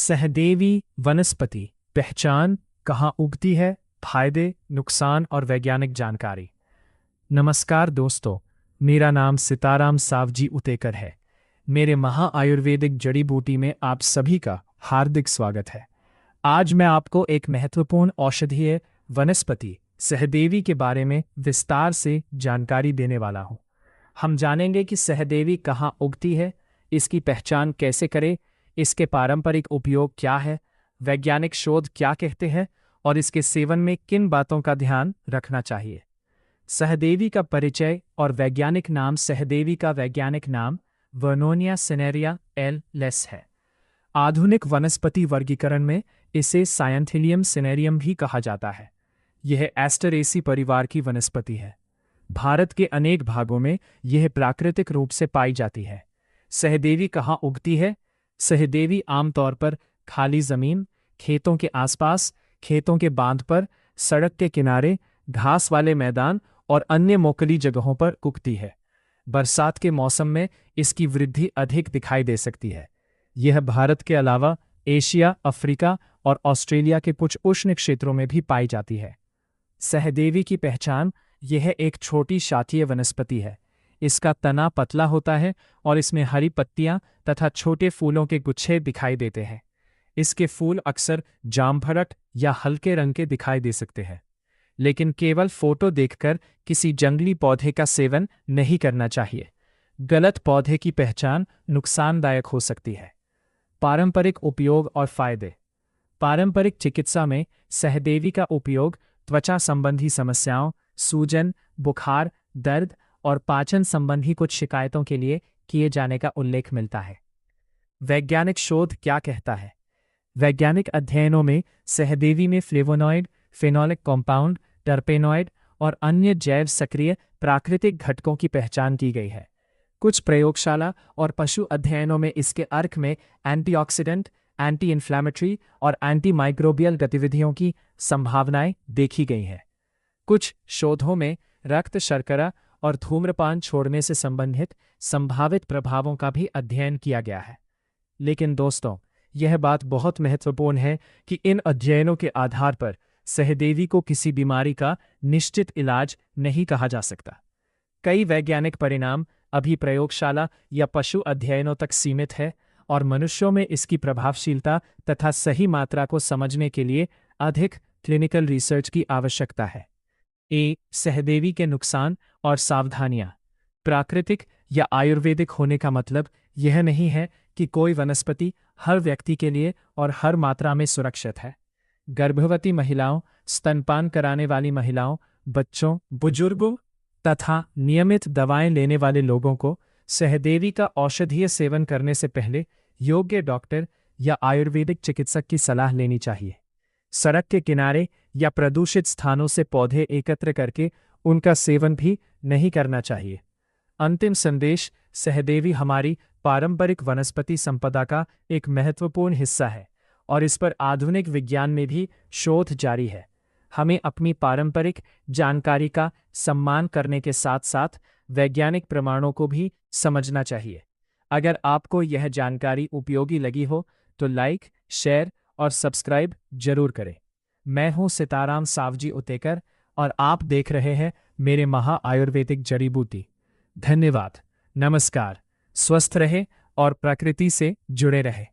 सहदेवी वनस्पति पहचान, कहाँ उगती है, फायदे, नुकसान और वैज्ञानिक जानकारी। नमस्कार दोस्तों, मेरा नाम सीताराम सावजी उतेकर है। मेरे महा आयुर्वेदिक जड़ी बूटी में आप सभी का हार्दिक स्वागत है। आज मैं आपको एक महत्वपूर्ण औषधीय वनस्पति सहदेवी के बारे में विस्तार से जानकारी देने वाला हूँ। हम जानेंगे कि सहदेवी कहाँ उगती है, इसकी पहचान कैसे करें, इसके पारंपरिक उपयोग क्या है, वैज्ञानिक शोध क्या कहते हैं और इसके सेवन में किन बातों का ध्यान रखना चाहिए। सहदेवी का परिचय और वैज्ञानिक नाम। सहदेवी का वैज्ञानिक नाम वर्नोनिया सिनेरिया एल लेस है। आधुनिक वनस्पति वर्गीकरण में इसे सायंथिलियम सिनेरियम भी कहा जाता है। यह एस्टरेसी परिवार की वनस्पति है। भारत के अनेक भागों में यह प्राकृतिक रूप से पाई जाती है। सहदेवी कहाँ उगती है? सहदेवी आमतौर पर खाली जमीन, खेतों के आसपास, खेतों के बांध पर, सड़क के किनारे, घास वाले मैदान और अन्य मोकली जगहों पर उगती है। बरसात के मौसम में इसकी वृद्धि अधिक दिखाई दे सकती है। यह भारत के अलावा एशिया, अफ्रीका और ऑस्ट्रेलिया के कुछ उष्ण क्षेत्रों में भी पाई जाती है। सहदेवी की पहचान। यह एक छोटी शाखीय वनस्पति है। इसका तना पतला होता है और इसमें हरी पत्तियां तथा छोटे फूलों के गुच्छे दिखाई देते हैं। इसके फूल अक्सर जामभरट या हल्के रंग के दिखाई दे सकते हैं, लेकिन केवल फोटो देखकर किसी जंगली पौधे का सेवन नहीं करना चाहिए। गलत पौधे की पहचान नुकसानदायक हो सकती है। पारंपरिक उपयोग और फायदे। पारंपरिक चिकित्सा में सहदेवी का उपयोग त्वचा संबंधी समस्याओं, सूजन, बुखार, दर्द और पाचन संबंधी कुछ शिकायतों के लिए किए जाने का उल्लेख मिलता है। वैज्ञानिक शोध क्या कहता है? वैज्ञानिक अध्ययनों में सहदेवी में फ्लेवोनॉइड, फेनोलिक कंपाउंड, टर्पेनॉइड और अन्य जैव सक्रिय प्राकृतिक घटकों की पहचान की गई है। कुछ प्रयोगशाला और पशु अध्ययनों में इसके अर्क में एंटीऑक्सीडेंट, एंटी इन्फ्लेमेटरी और एंटी माइक्रोबियल गतिविधियों की संभावनाएं देखी गई हैं। कुछ शोधों में रक्त शर्करा और धूम्रपान छोड़ने से संबंधित संभावित प्रभावों का भी अध्ययन किया गया है। लेकिन दोस्तों, यह बात बहुत महत्वपूर्ण है कि इन अध्ययनों के आधार पर सहदेवी को किसी बीमारी का निश्चित इलाज नहीं कहा जा सकता। कई वैज्ञानिक परिणाम अभी प्रयोगशाला या पशु अध्ययनों तक सीमित है और मनुष्यों में इसकी प्रभावशीलता तथा सही मात्रा को समझने के लिए अधिक क्लिनिकल रिसर्च की आवश्यकता है। सहदेवी के नुकसान और सावधानियां। प्राकृतिक या आयुर्वेदिक होने का मतलब यह नहीं है कि कोई वनस्पति हर व्यक्ति के लिए और हर मात्रा में सुरक्षित है। गर्भवती महिलाओं, स्तनपान कराने वाली महिलाओं, बच्चों, बुजुर्गों तथा नियमित दवाएं लेने वाले लोगों को सहदेवी का औषधीय सेवन करने से पहले योग्य डॉक्टर या आयुर्वेदिक चिकित्सक की सलाह लेनी चाहिए। सड़क के किनारे या प्रदूषित स्थानों से पौधे एकत्र करके उनका सेवन भी नहीं करना चाहिए। अंतिम संदेश। सहदेवी हमारी पारंपरिक वनस्पति संपदा का एक महत्वपूर्ण हिस्सा है और इस पर आधुनिक विज्ञान में भी शोध जारी है। हमें अपनी पारंपरिक जानकारी का सम्मान करने के साथ साथ वैज्ञानिक प्रमाणों को भी समझना चाहिए। अगर आपको यह जानकारी उपयोगी लगी हो तो लाइक, शेयर और सब्सक्राइब जरूर करें। मैं हूं सीताराम सावजी उतेकर और आप देख रहे हैं मेरे महा आयुर्वेदिक जड़ी बूटी। धन्यवाद। नमस्कार। स्वस्थ रहे और प्रकृति से जुड़े रहे।